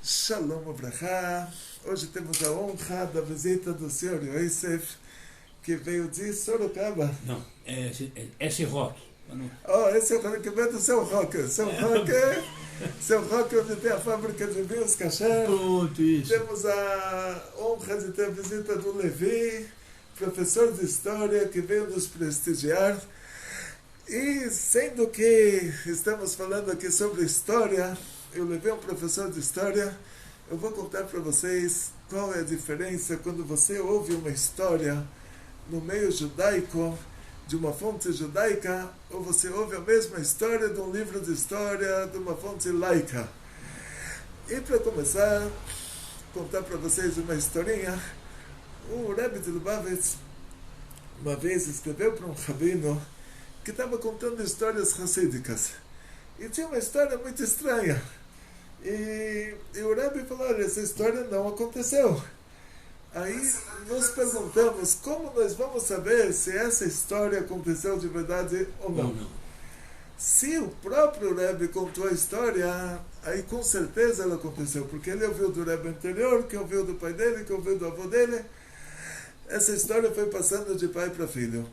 Shalom Abrahá. Hoje temos a honra da visita do Sr. Yosef, que veio de Sorocaba. Não, esse rock. Oh, esse é o cara que veio do Seu Roque. Seu Roque, onde tem a fábrica de vinhos Kasher. Pronto, isso. Temos a honra de ter a visita do Levi, professor de História, que veio nos prestigiar. E sendo que estamos falando aqui sobre História, eu levei um professor de História, eu vou contar para vocês qual é a diferença quando você ouve uma história no meio judaico, de uma fonte judaica, ou você ouve a mesma história de um livro de história de uma fonte laica. E para começar, contar para vocês uma historinha. O Rebbe de Lubavitch uma vez escreveu para um rabino que estava contando histórias hassídicas. E tinha uma história muito estranha. E o Rebbe falou, olha, essa história não aconteceu. Aí nos perguntamos como nós vamos saber se essa história aconteceu de verdade ou não. Se o próprio Rebbe contou a história, aí com certeza ela aconteceu, porque ele ouviu do Rebbe anterior, que ouviu do pai dele, que ouviu do avô dele. Essa história foi passando de pai para filho.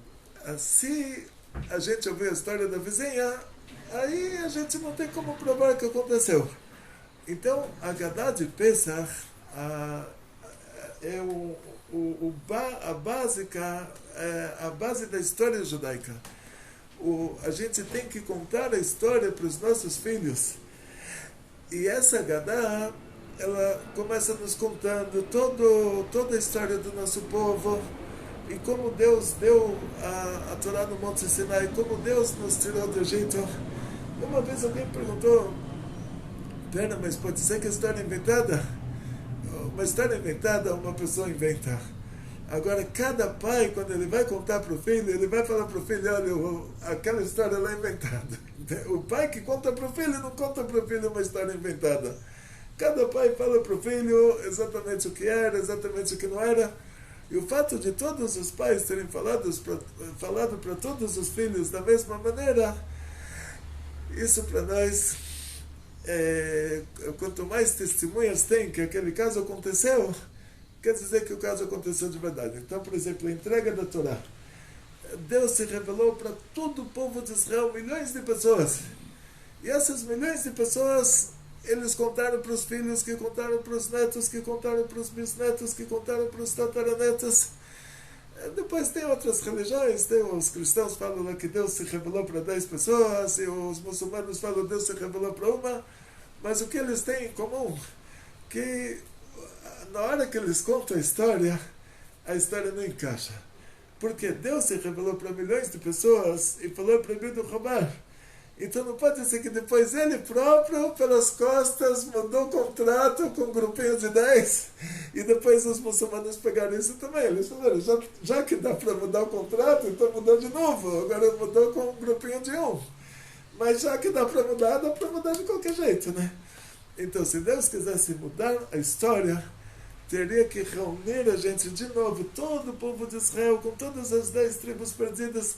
Se a gente ouviu a história da vizinha, aí a gente não tem como provar que aconteceu. Então, a Haggadah de Pesach é a base da história judaica. A gente tem que contar a história para os nossos filhos. E essa Haggadah, ela começa nos contando toda a história do nosso povo, e como Deus deu a Torá no Monte Sinai, como Deus nos tirou do Egito. Uma vez alguém perguntou, pera, mas pode ser que a história é inventada? Uma história inventada, uma pessoa inventa. Agora, cada pai, quando ele vai contar para o filho, ele vai falar para o filho, olha, aquela história lá é inventada. O pai que conta para o filho não conta para o filho uma história inventada. Cada pai fala para o filho exatamente o que era, exatamente o que não era. E o fato de todos os pais terem falado para todos os filhos da mesma maneira, isso para nós, quanto mais testemunhas tem que aquele caso aconteceu, quer dizer que o caso aconteceu de verdade. Então, por exemplo, a entrega da Torá. Deus se revelou para todo o povo de Israel, milhões de pessoas. E essas milhões de pessoas, eles contaram para os filhos, que contaram para os netos, que contaram para os bisnetos, que contaram para os tataranetos. Depois tem outras religiões, os cristãos falam lá que Deus se revelou para 10 pessoas, e os muçulmanos falam que Deus se revelou para uma, mas o que eles têm em comum? Que na hora que eles contam a história não encaixa. Porque Deus se revelou para milhões de pessoas e falou proibido roubar. Então não pode ser que depois ele próprio, pelas costas, mandou um contrato com um grupinho de 10 e depois os muçulmanos pegaram isso também. Eles falaram, já que dá para mudar o contrato, então mudou de novo. Agora mudou com um grupinho de 1. Mas já que dá para mudar de qualquer jeito, né? Então, se Deus quisesse mudar a história, teria que reunir a gente de novo, todo o povo de Israel, com todas as 10 tribos perdidas,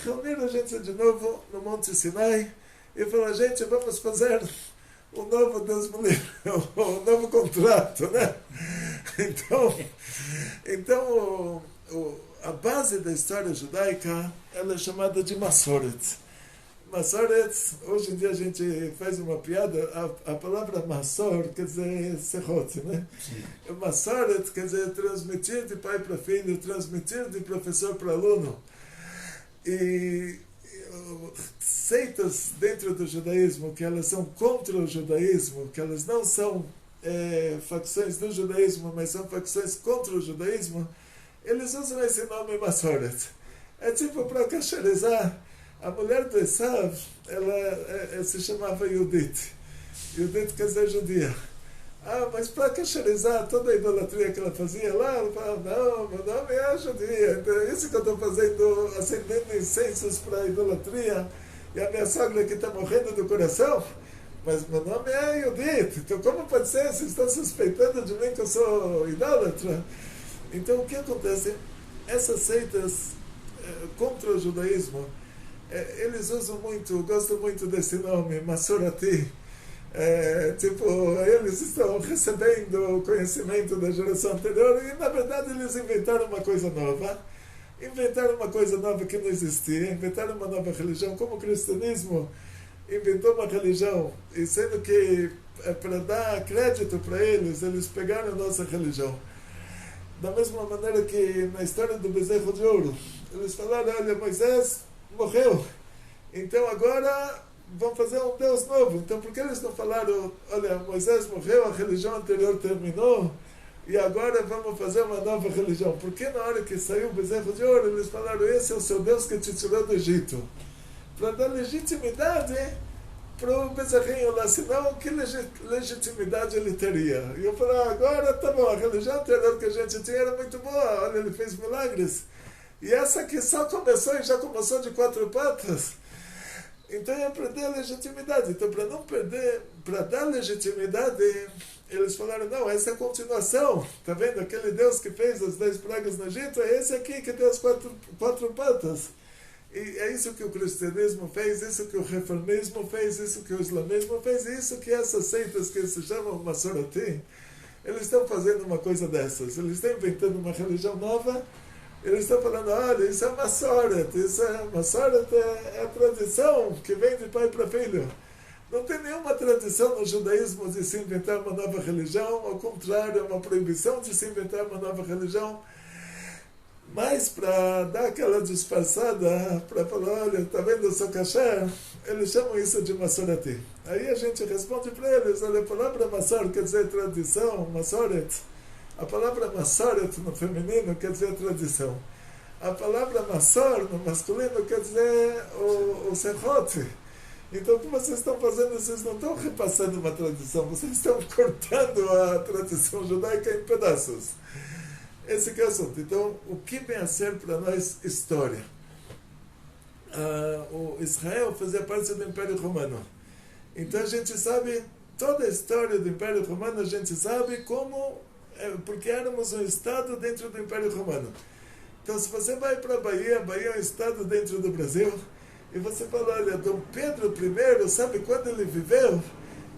reunir a gente de novo no Monte Sinai e falar, gente, vamos fazer um novo Deus me livre, um novo contrato, né? Então a base da história judaica, ela é chamada de Masoret. Masoret, hoje em dia a gente faz uma piada, a palavra Masor quer dizer serrote, né? Sim. Masoret quer dizer transmitir de pai para filho, transmitir de professor para aluno. E seitas dentro do judaísmo, que elas são contra o judaísmo, que elas não são facções do judaísmo, mas são facções contra o judaísmo, eles usam esse nome Masoret. É tipo para cacherizar. A mulher do Esav, ela se chamava Yudit. Yudit quer dizer judia. Mas para cacherizar toda a idolatria que ela fazia lá, ela falava, não, meu nome é judia. Então é isso que eu estou fazendo, acendendo incensos para a idolatria. E a minha sogra que está morrendo do coração, mas meu nome é Yudit. Então como pode ser? Vocês estão suspeitando de mim que eu sou idólatra? Então o que acontece? Essas seitas contra o judaísmo, eles usam muito, gostam muito desse nome, Masorati. Tipo, eles estão recebendo o conhecimento da geração anterior e, na verdade, eles inventaram uma coisa nova. Inventaram uma coisa nova que não existia, inventaram uma nova religião, como o cristianismo inventou uma religião, e sendo que, para dar crédito para eles pegaram a nossa religião. Da mesma maneira que na história do bezerro de ouro, eles falaram, olha, Moisés morreu, então agora vão fazer um Deus novo. Então por que eles não falaram, olha, Moisés morreu, a religião anterior terminou, e agora vamos fazer uma nova religião? Porque na hora que saiu o bezerro de ouro, eles falaram, esse é o seu Deus que te tirou do Egito. Para dar legitimidade para o bezerrinho lá, senão que legitimidade ele teria? E eu falei, agora tá bom, a religião anterior que a gente tinha era muito boa, olha, ele fez milagres. E essa que só começou e já começou de 4 patas. Então ia perder a legitimidade. Então para não perder, para dar legitimidade, eles falaram, não, essa é a continuação. Está vendo? Aquele Deus que fez as 10 pragas no Egito, é esse aqui que tem as 4 patas. E é isso que o cristianismo fez, isso que o reformismo fez, isso que o islamismo fez, isso que essas seitas que se chamam Masorati, eles estão fazendo uma coisa dessas. Eles estão inventando uma religião nova, eles estão falando, olha, isso é Masoret, Masoret é a tradição que vem de pai para filho. Não tem nenhuma tradição no judaísmo de se inventar uma nova religião, ao contrário, é uma proibição de se inventar uma nova religião. Mas para dar aquela disfarçada, para falar, olha, está vendo o seu kasher? Eles chamam isso de Masorati. Aí a gente responde para eles, olha, a palavra Masor quer dizer tradição, Masoret. A palavra Masoret no feminino quer dizer tradição. A palavra Masor no masculino quer dizer o serrote. Então o que vocês estão fazendo? Vocês não estão repassando uma tradição, vocês estão cortando a tradição judaica em pedaços. Esse que é o assunto. Então, o que vem a ser para nós história? O Israel fazia parte do Império Romano. Então a gente sabe, toda a história do Império Romano a gente sabe como, porque éramos um Estado dentro do Império Romano. Então se você vai para a Bahia, Bahia é um Estado dentro do Brasil, e você fala, olha, Dom Pedro I, sabe quando ele viveu?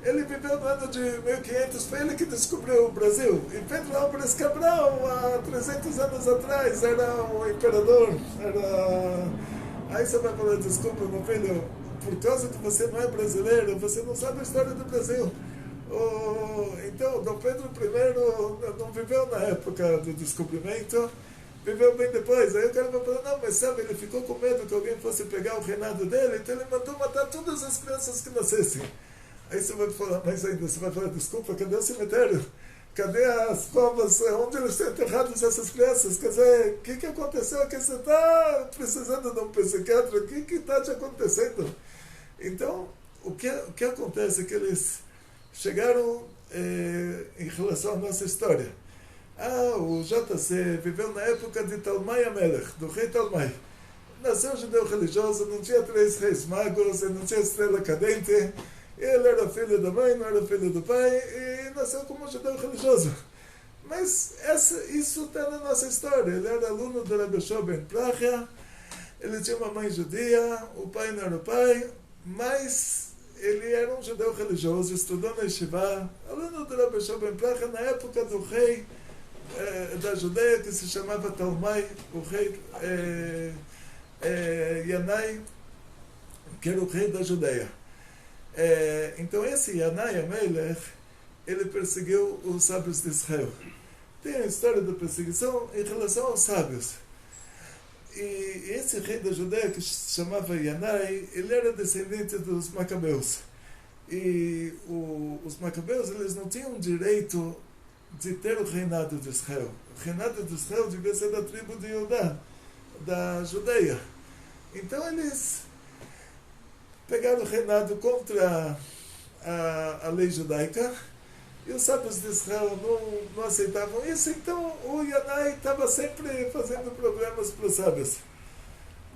Ele viveu no ano de 1500, foi ele que descobriu o Brasil. E Pedro Álvares Cabral, há 300 anos atrás, era o imperador. Aí você vai falar, desculpa, meu filho, por causa que você não é brasileiro, você não sabe a história do Brasil. Então, Dom Pedro I não viveu na época do descobrimento, viveu bem depois. Aí o cara vai falar, não, mas sabe, ele ficou com medo que alguém fosse pegar o reinado dele, então ele mandou matar todas as crianças que nascessem. Aí você vai falar, mas ainda você vai falar, desculpa, cadê o cemitério? Cadê as covas? Onde eles estão enterrados essas crianças? Quer dizer, o que aconteceu aqui? Você está precisando de um psiquiatra? O que está te acontecendo? Então, o que acontece é que eles chegaram em relação à nossa história. O JC viveu na época de Talmai Amelech, do rei Talmai. Nasceu judeu religioso, não tinha 3 reis magos, não tinha estrela cadente. Ele era filho da mãe, não era filho do pai, e nasceu como judeu religioso. Mas isso está na nossa história. Ele era aluno do Rabbi Shua ben Prachia, ele tinha uma mãe judia, o pai não era o pai, mas ele era um judeu religioso, estudou na Yeshiva, aluno do Rabbi Shua ben Prachia, na época do rei da Judeia, que se chamava Talmai, o rei Yanai, que era o rei da Judeia. Então esse Yanai Amelech, ele perseguiu os sábios de Israel. Tem a história da perseguição em relação aos sábios. E esse rei da Judeia, que se chamava Yanai, ele era descendente dos Macabeus. E os Macabeus, eles não tinham direito de ter o reinado de Israel. O reinado de Israel devia ser da tribo de Judá, da Judeia. Então eles pegaram o reinado contra a lei judaica, e os sábios de Israel não aceitavam isso, então o Yanai estava sempre fazendo problemas para os sábios.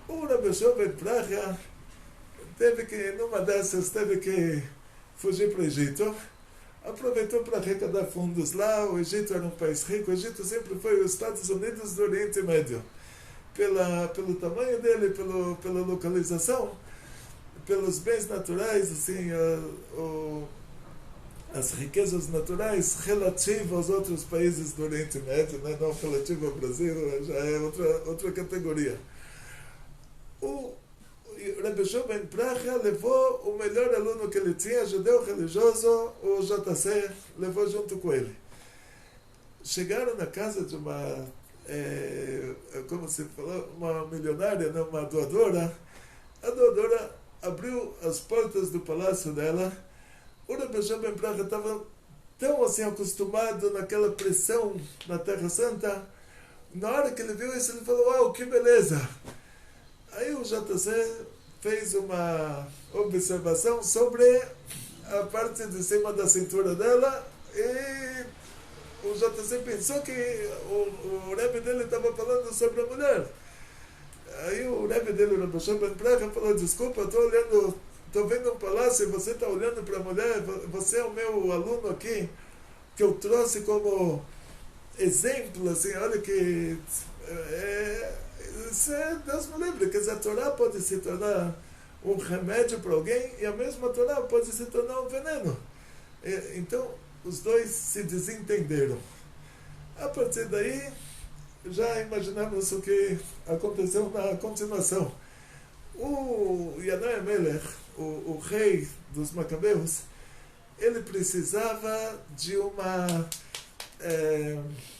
O Rabbi Shua ben Prachia numa dessas, teve que fugir para o Egito, aproveitou para arrecadar fundos lá. O Egito era um país rico, o Egito sempre foi os Estados Unidos do Oriente Médio, pelo tamanho dele, pela localização, pelos bens naturais, assim, as riquezas naturais relativas aos outros países do Oriente Médio, né? Não relativo ao Brasil, já é outra categoria. O Rebbe Shua ben Pracha levou o melhor aluno que ele tinha, judeu religioso, o JC, levou junto com ele. Chegaram na casa de uma, como se falou, uma milionária, né? Uma doadora. A doadora abriu as portas do palácio dela. O Rebbe Shua ben Pracha estava tão assim acostumado naquela pressão na Terra Santa. Na hora que ele viu isso, ele falou: uau, que beleza! Aí o JC fez uma observação sobre a parte de cima da cintura dela e o JC pensou que o Rebbe dele estava falando sobre a mulher. Aí o Rebbe dele, o Rebbe Shua ben Pracha, falou: desculpa, estou vendo um palácio e você está olhando para a mulher, você é o meu aluno aqui, que eu trouxe como exemplo, assim, olha que... Deus me lembra que a Torá pode se tornar um remédio para alguém e a mesma Torá pode se tornar um veneno. Então, os dois se desentenderam. A partir daí, já imaginamos o que aconteceu na continuação. O Yanai Melech, o rei dos Macabeus, ele precisava de uma,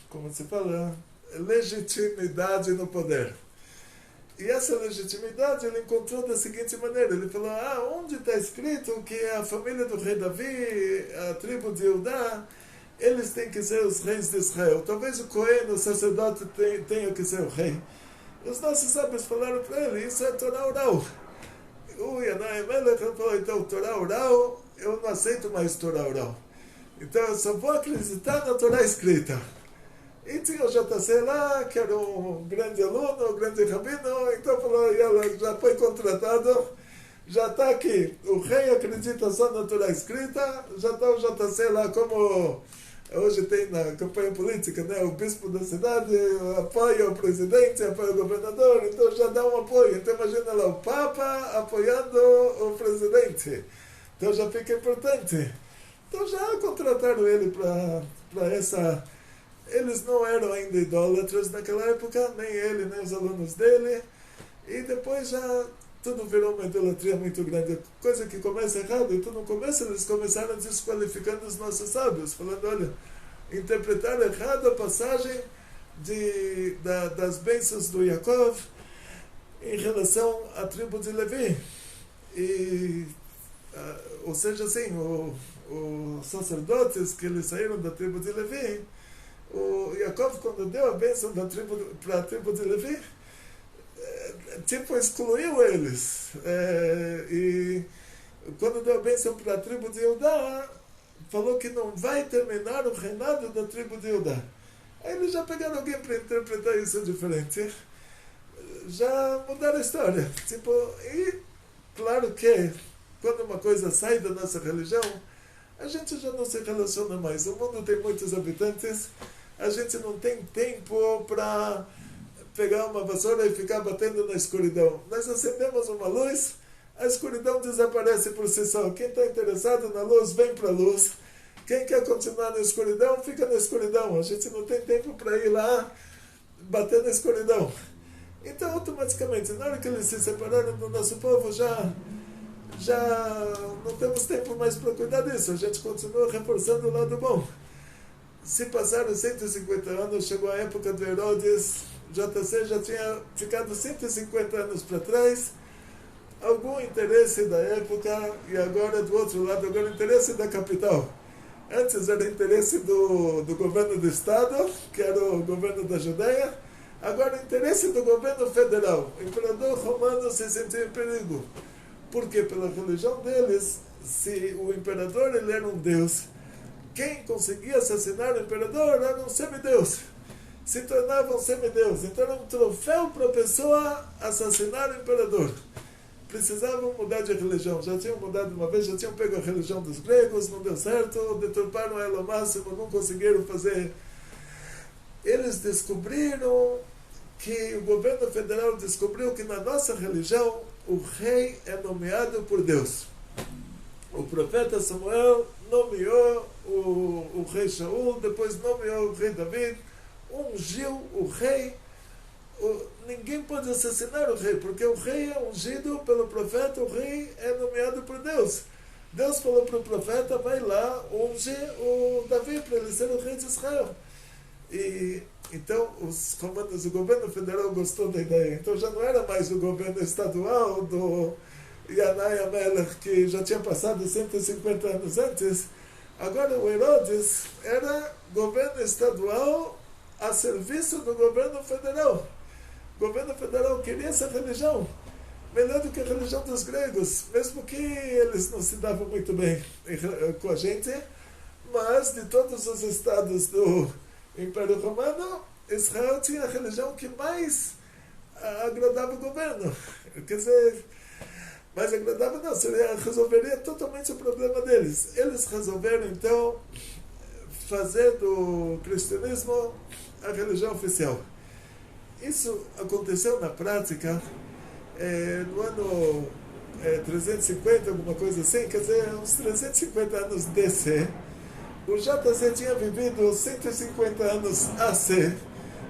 como se fala, legitimidade no poder. E essa legitimidade ele encontrou da seguinte maneira: ele falou: onde está escrito que a família do rei Davi, a tribo de Judá, eles têm que ser os reis de Israel. Talvez o Cohen, o sacerdote, tenha que ser o rei. E os nossos sábios falaram para ele: isso é Torá oral. O Yanai Melech falou: então, Torá oral, eu não aceito mais Torá oral. Então eu só vou acreditar na Torá escrita. E tinha o JC lá, que era um grande aluno, um grande rabino, então falou: já foi contratado, já está aqui. O rei acredita só na Torá escrita, já está o JC lá como hoje tem na campanha política, né? O bispo da cidade apoia o presidente, apoia o governador, então já dá um apoio. Então imagina lá, o Papa apoiando o presidente. Então já fica importante. Então já contrataram ele para essa... Eles não eram ainda idólatras naquela época, nem ele, nem os alunos dele. E depois já tudo virou uma idolatria muito grande. Coisa que começa errado. Então no começo eles começaram desqualificando os nossos sábios, falando: olha, interpretaram errado a passagem das bênçãos do Yaakov em relação à tribo de Levi. E, ou seja, assim, os sacerdotes que eles saíram da tribo de Levi, o Yaakov, quando deu a bênção para a tribo de Levi, tipo, excluiu eles. E quando deu a bênção para a tribo de Judá, falou que não vai terminar o reinado da tribo de Judá. Aí eles já pegaram alguém para interpretar isso diferente. Já mudaram a história. Tipo, e claro que quando uma coisa sai da nossa religião, a gente já não se relaciona mais. O mundo tem muitos habitantes, a gente não tem tempo para pegar uma vassoura e ficar batendo na escuridão. Nós acendemos uma luz, a escuridão desaparece por si só. Quem está interessado na luz, vem para a luz. Quem quer continuar na escuridão, fica na escuridão. A gente não tem tempo para ir lá bater na escuridão. Então, automaticamente, na hora que eles se separaram do nosso povo, já não temos tempo mais para cuidar disso. A gente continua reforçando o lado bom. Se passaram 150 anos, chegou a época do Herodes, JC já tinha ficado 150 anos para trás, algum interesse da época, e agora do outro lado, agora o interesse da capital. Antes era interesse do governo do Estado, que era o governo da Judeia, agora o interesse do governo federal. O imperador romano se sentiu em perigo, porque pela religião deles, se o imperador ele era um deus, quem conseguia assassinar o imperador era um semideus. Se tornava um semideus. Então era um troféu para a pessoa assassinar o imperador. Precisavam mudar de religião. Já tinham mudado uma vez, já tinham pego a religião dos gregos, não deu certo, deturparam ela ao máximo, não conseguiram fazer. Eles descobriram que o governo federal descobriu que na nossa religião o rei é nomeado por Deus. O profeta Samuel nomeou o rei Shaul, depois nomeou o rei David, ungiu o rei. Ninguém pode assassinar o rei, porque o rei é ungido pelo profeta, o rei é nomeado por Deus. Deus falou para o profeta, vai lá, unge o Davi para ele ser o rei de Israel. E então os comandos do governo federal gostou da ideia. Então já não era mais o governo estadual do Yanai Amelech, que já tinha passado 150 anos antes. Agora o Herodes era governo estadual a serviço do governo federal. O governo federal queria essa religião, melhor do que a religião dos gregos, mesmo que eles não se davam muito bem com a gente, mas de todos os estados do Império Romano, Israel tinha a religião que mais agradava o governo. Quer dizer, mais agradável não, resolveria totalmente o problema deles. Eles resolveram, então, fazer do cristianismo a religião oficial. Isso aconteceu na prática no ano 350, alguma coisa assim, quer dizer, uns 350 anos DC. O JC tinha vivido 150 anos AC.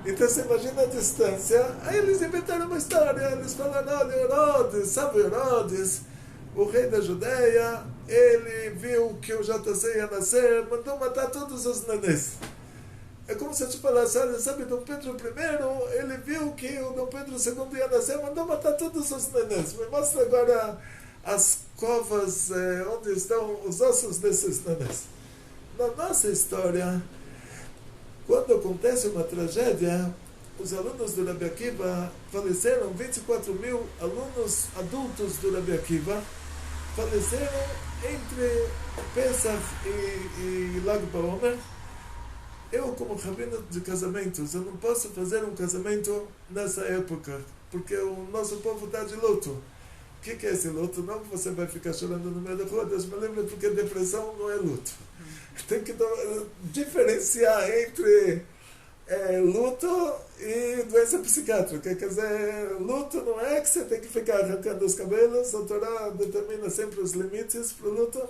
Então você imagina a distância. Aí eles inventaram uma história, eles falaram, olha, Herodes, sabe Herodes, o rei da Judeia, ele viu que o JC ia nascer, mandou matar todos os nenês. É como se eu te falasse, olha, sabe, Dom Pedro I, ele viu que o Dom Pedro II ia nascer, mandou matar todos os nenês. Me mostra agora as covas onde estão os ossos desses nenês. Na nossa história, quando acontece uma tragédia, os alunos do Rabi Akiva faleceram, 24 mil alunos adultos do Rabi Akiva faleceram entre Pesach e Lag BaOmer. Eu, como rabino de casamentos, eu não posso fazer um casamento nessa época, porque o nosso povo está de luto. O que é esse luto? Não que você vai ficar chorando no meio da rua, Deus me lembra, porque depressão não é luto. Tem que diferenciar entre luto e doença psiquiátrica. Quer dizer, luto não é que você tem que ficar arrancando os cabelos, a Torá determina sempre os limites para o luto.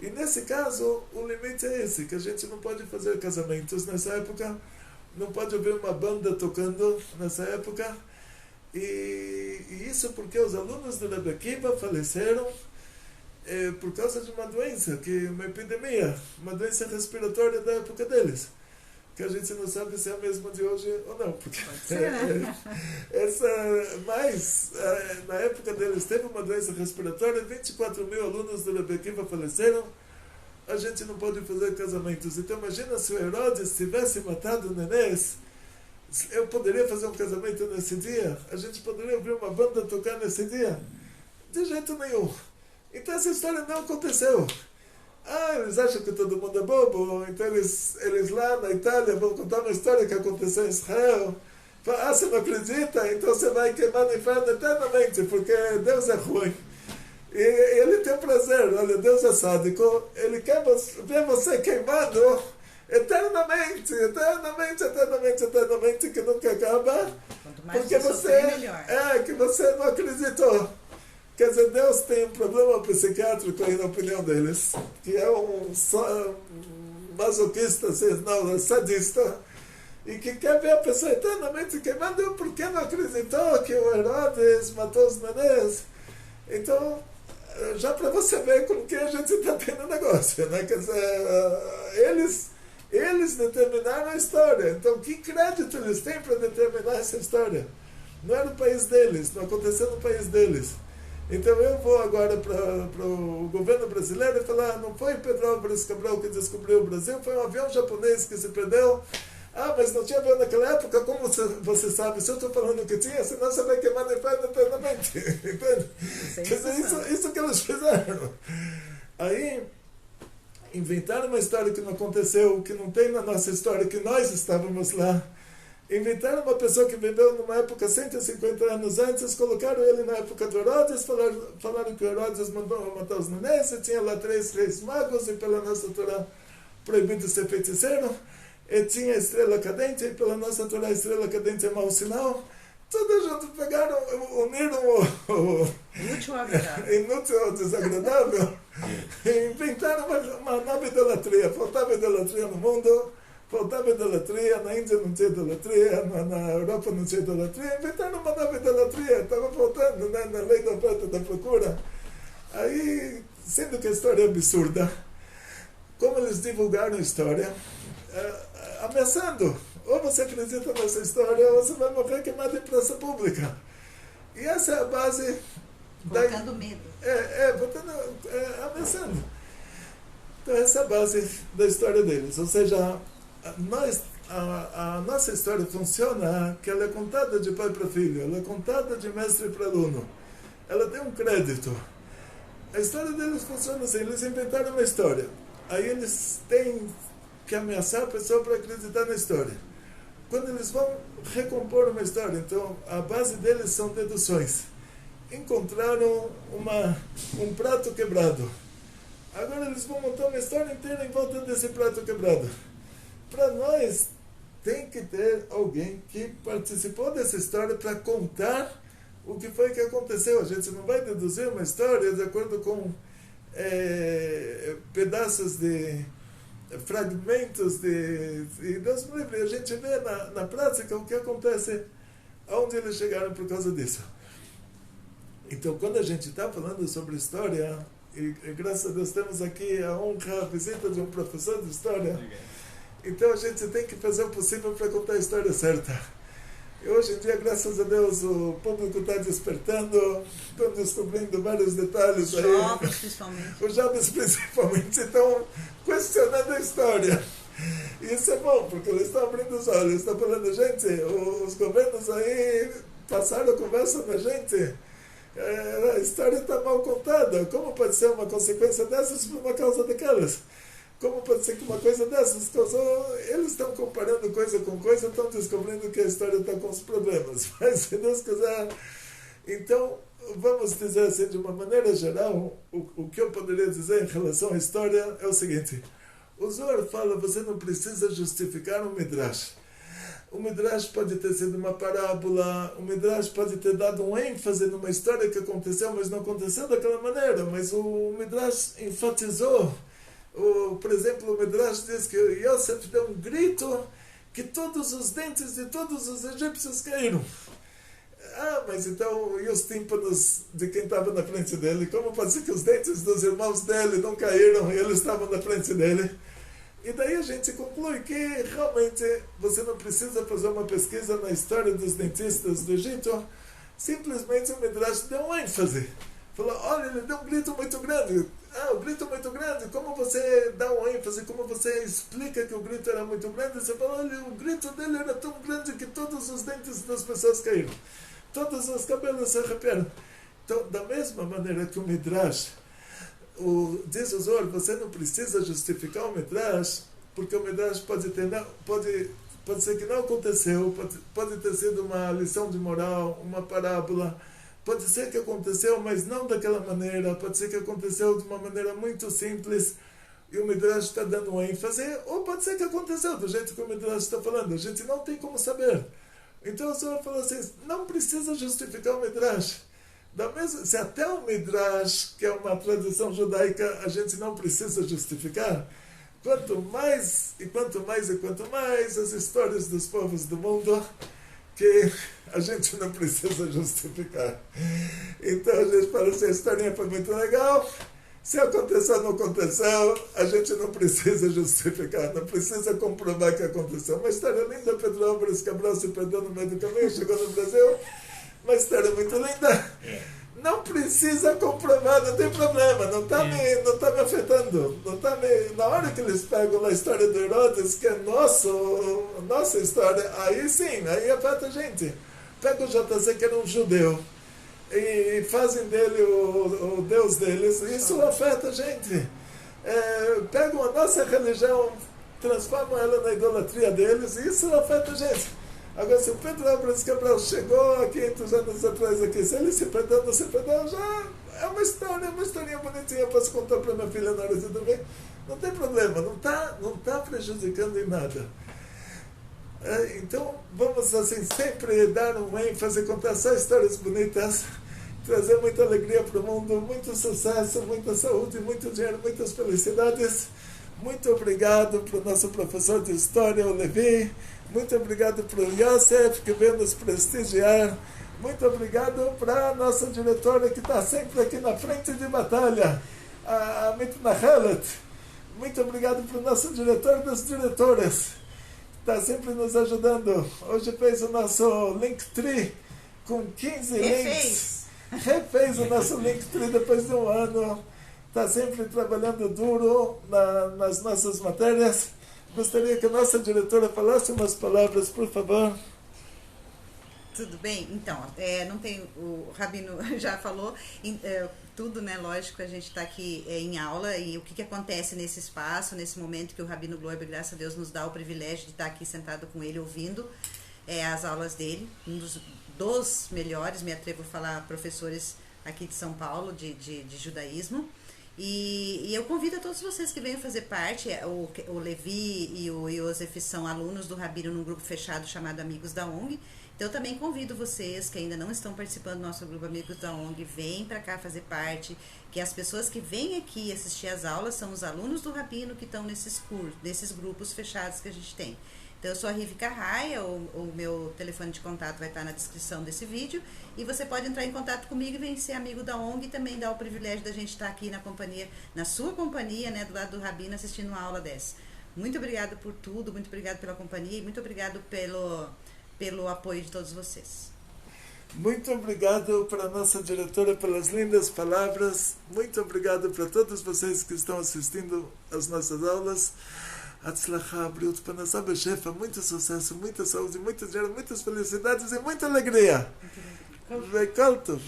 E nesse caso, o limite é esse, que a gente não pode fazer casamentos nessa época, não pode haver uma banda tocando nessa época. E isso porque os alunos do Rabi Akiva faleceram por causa de uma doença, uma epidemia, uma doença respiratória da época deles, que a gente não sabe se é a mesma de hoje ou não, porque mas na época deles teve uma doença respiratória, 24 mil alunos do Rabi Akiva faleceram, a gente não pode fazer casamentos. Então imagina se o Herodes tivesse matado nenês, eu poderia fazer um casamento nesse dia? A gente poderia ouvir uma banda tocar nesse dia? De jeito nenhum. Então essa história não aconteceu. Eles acham que todo mundo é bobo, então eles lá na Itália vão contar uma história que aconteceu em Israel. Falam, você não acredita? Então você vai queimar no inferno eternamente, porque Deus é ruim. E ele tem prazer, olha, Deus é sádico, ele quer ver você queimado eternamente, que nunca acaba. Quanto mais porque você melhor. que você não acreditou. Quer dizer, Deus tem um problema psiquiátrico aí na opinião deles, que é um masoquista, não, sadista, e que quer ver a pessoa eternamente queimando, porque não acreditou que o Herodes matou os nenês. Então, já para você ver com que a gente está tendo negócio, né? Quer dizer, eles determinaram a história. Então, que crédito eles têm para determinar essa história? Não é no país deles, não aconteceu no país deles. Então eu vou agora para o governo brasileiro e falar, não foi Pedro Álvares Cabral que descobriu o Brasil, foi um avião japonês que se perdeu. Mas não tinha avião naquela época, como você sabe? Se eu estou falando que tinha, senão você vai queimar no inferno eternamente. Entende? Quer dizer, isso que eles fizeram. Aí inventaram uma história que não aconteceu, que não tem na nossa história, que nós estávamos lá. Inventaram uma pessoa que viveu numa época 150 anos antes, colocaram ele na época do Herodes, falaram que o Herodes mandou matar os nenês, e tinha lá 3 reis magos, e pela nossa Torá proibido ser feiticeiro, e tinha a estrela cadente, e pela nossa Torá a estrela cadente é mau sinal, Todos juntos pegaram, uniram o Inútil ou agradável. inútil ou desagradável e inventaram uma nova idolatria. Faltava idolatria no mundo, faltava idolatria, na Índia não tinha idolatria, na Europa não tinha idolatria, inventaram uma nova idolatria, estava faltando, né, na lei da oferta e da procura. Aí, sendo que a história é absurda, como eles divulgaram a história, ameaçando, ou você acredita nessa história, ou você vai morrer queimado em praça pública. E essa é a base... Colocando medo. Ameaçando. Então essa é a base da história deles. Ou seja, a nossa história funciona que ela é contada de pai para filho, ela é contada de mestre para aluno. Ela tem um crédito. A história deles funciona assim, eles inventaram uma história. Aí eles têm que ameaçar a pessoa para acreditar na história. Quando eles vão recompor uma história, então a base deles são deduções. Encontraram um prato quebrado. Agora eles vão montar uma história inteira em volta desse prato quebrado. Para nós, tem que ter alguém que participou dessa história para contar o que foi que aconteceu. A gente não vai deduzir uma história de acordo com pedaços de fragmentos e Deus me livre, a gente vê na prática o que acontece, aonde eles chegaram por causa disso. Então, quando a gente está falando sobre história, e graças a Deus temos aqui a honra, a visita de um professor de história, então a gente tem que fazer o possível para contar a história certa. E hoje em dia, graças a Deus, o público está despertando, estão descobrindo vários detalhes aí. Os jovens, principalmente. Os jovens, principalmente, estão questionando a história. E isso é bom, porque eles estão abrindo os olhos, estão falando, gente, os governos aí passaram a conversa na gente. A história está mal contada. Como pode ser uma consequência dessas por uma causa daquelas? Como pode ser que uma coisa dessas causou... Eles estão comparando coisa com coisa, estão descobrindo que a história está com os problemas. Mas, se Deus quiser... Então, vamos dizer assim, de uma maneira geral, o que eu poderia dizer em relação à história é o seguinte. O Zohar fala, você não precisa justificar um Midrash. O Midrash pode ter sido uma parábola, o Midrash pode ter dado um ênfase numa história que aconteceu, mas não aconteceu daquela maneira. Mas o Midrash enfatizou... por exemplo, o Midrash diz que Yosef deu um grito que todos os dentes de todos os egípcios caíram. Mas então, e os tímpanos de quem estava na frente dele? Como pode ser que os dentes dos irmãos dele não caíram e eles estavam na frente dele? E daí a gente conclui que realmente você não precisa fazer uma pesquisa na história dos dentistas do Egito. Simplesmente o Midrash deu um ênfase. Falou, olha, ele deu um grito muito grande. O grito muito grande. Como você dá um ênfase, como você explica que o grito era muito grande? Você fala, olha, o grito dele era tão grande que todos os dentes das pessoas caíram. Todos os cabelos se arrepiaram. Então, da mesma maneira que o Midrash, diz o Zohar, você não precisa justificar o Midrash, porque o Midrash pode ser que não aconteceu, pode ter sido uma lição de moral, uma parábola. Pode ser que aconteceu, mas não daquela maneira. Pode ser que aconteceu de uma maneira muito simples e o Midrash está dando um ênfase. Ou pode ser que aconteceu do jeito que o Midrash está falando. A gente não tem como saber. Então o Senhor falou assim, não precisa justificar o Midrash. Se até o Midrash, que é uma tradição judaica, a gente não precisa justificar, quanto mais as histórias dos povos do mundo... que a gente não precisa justificar. Então a gente fala assim, a historinha foi muito legal, se aconteceu ou não aconteceu, a gente não precisa justificar, não precisa comprovar que aconteceu. Uma história linda, Pedro Álvares Cabral se perdeu no meio do caminho, chegou no Brasil, uma história muito linda. Não precisa comprovar, não tem problema, não está me afetando. Na hora que eles pegam a história do Herodes, que é nossa história, aí sim, aí afeta a gente. Pega o JC, que era um judeu, e fazem dele o Deus deles, isso afeta a gente. Pegam a nossa religião, transformam ela na idolatria deles, e isso afeta a gente. Agora, se o Pedro Álvares Cabral chegou há 500 anos atrás aqui, se ele se perdeu, não se perdeu, já é uma historinha bonitinha, posso contar para minha filha na hora de dormir. Não tem problema, não tá prejudicando em nada. Então, vamos assim sempre dar um ênfase, contar só histórias bonitas, trazer muita alegria para o mundo, muito sucesso, muita saúde, muito dinheiro, muitas felicidades. Muito obrigado para o nosso professor de História, o Levi. Muito obrigado para o Yosef, que veio nos prestigiar. Muito obrigado para a nossa diretora, que está sempre aqui na frente de batalha, a Mitna Helet. Muito obrigado para o nosso diretor das diretoras, que está sempre nos ajudando. Hoje fez o nosso Linktree com 15 links. Refez o nosso Linktree depois de um ano. Está sempre trabalhando duro nas nossas matérias. Gostaria que a nossa diretora falasse umas palavras, por favor. Tudo bem? Então, não tem, o Rabino já falou tudo, né? Lógico, a gente está aqui em aula e o que acontece nesse espaço, nesse momento que o Rabino Gloiber, graças a Deus, nos dá o privilégio de estar aqui sentado com ele, ouvindo as aulas dele. Um dos melhores, me atrevo a falar, professores aqui de São Paulo, de judaísmo. E eu convido a todos vocês que venham fazer parte. O Levi e o Yosef são alunos do Rabino num grupo fechado chamado Amigos da ONG. Então eu também convido vocês que ainda não estão participando do nosso grupo Amigos da ONG, vêm para cá fazer parte, que as pessoas que vêm aqui assistir às aulas são os alunos do Rabino que estão nesses grupos fechados que a gente tem. Então eu sou a Rivka Raia, o meu telefone de contato vai estar na descrição desse vídeo e você pode entrar em contato comigo e vem ser amigo da ONG e também dar o privilégio da gente estar aqui na sua companhia, né, do lado do Rabino, assistindo uma aula dessa. Muito obrigado por tudo, muito obrigado pela companhia e muito obrigado pelo apoio de todos vocês. Muito obrigado para a nossa diretora pelas lindas palavras. Muito obrigado para todos vocês que estão assistindo às nossas aulas. Atzlachá, Briut, Panasá, Bechefa, muito sucesso, muita saúde, muito dinheiro, muitas felicidades e muita alegria. Muito obrigado.